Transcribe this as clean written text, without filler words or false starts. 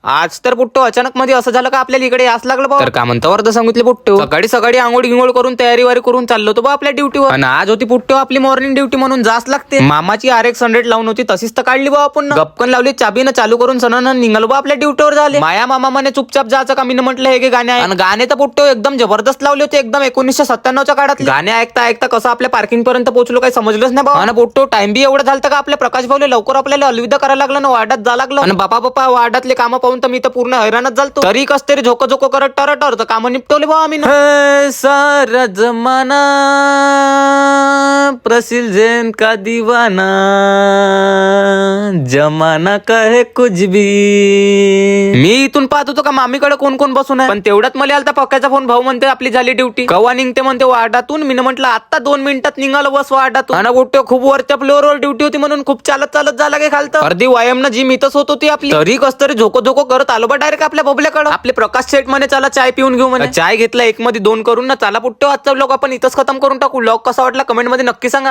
आज तर पुट्टो अचानक मध्ये असं झालं का आपल्याला इकडे यास लागलं बा. तर का म्हणतो अर्ध सांगितले पुट्टो. सकाळी सकाळी आंघोळ गिंगोळ करून तयारी वारी करून चाललो तो बा आपल्या ड्युटीवर. आणि आज होती पुट्टो आपली मॉर्निंग ड्युटी म्हणून जास लागते. मामाची RX 100 लावून होती तशीच तर काढली बा आपण. गपकन लावली चाबीनं चालू करून सणानं निघालो बा आपल्या ड्युटीवर झाले. माया मामा म्हणे चुपचाप जायचं का मी म्हटलं हे गाणे आहे. आणि गाणे तर पुट्टो एकदम जबरदस्त लावले होते एकदम 1997च्या काळात. गाणे ऐकता ऐकता कसं आपल्या पार्किंग पर्यंत पोहोचलो काही समजलंच नाही बा. आणि पुट्टो टाइम बी एवढं झालं का आपल्या प्रकाश भाऊले लवकर आपल्याला अलविदा करायला लागलं ना वार्डात जा लागलं. आणि बापा वार्डातले कामं पाहून तर मी तर पूर्ण हैराणच झालतो. तरी कस तरी झोको झोको करत टरटर तर कामं निपटवले बा आम्ही. सारा जमाना प्रसिल जैन का दीवाना जमाना कहे कुछ भी. मी इथून पाहत होतो का मामीकडे कोण कोण बसून आहे. पण तेवढ्यात मला आलता पक्क्याचा फोन. भाऊ म्हणते आपली झाली ड्युटी कवा निघते म्हणते वार्डातून. मी म्हटलं आता 2 मिनिटात निघालो बस वार्डातून. आणि गोट्यो खूप वरच्या फ्लोअरवर ड्युटी होती म्हणून खूप चालत जा लागे खालतं. अर्धी व्यायाम ना जिम इथंच होत होती आपली. तरी कस तरी झोको झोको करत आलो बा डायरेक्ट आपल्या बबल्याकडे. आपले प्रकाश सेट म्हणे चला चाय पिऊन घेऊ म्हणे. चाय घेतला 1 मध्ये 2 करून ना. चला पुट्टो आजचा व्लॉग आपण इथंच खतम करून टाकू. व्लॉग कसा वाटला कमेंट मध्ये नक्की सांगा.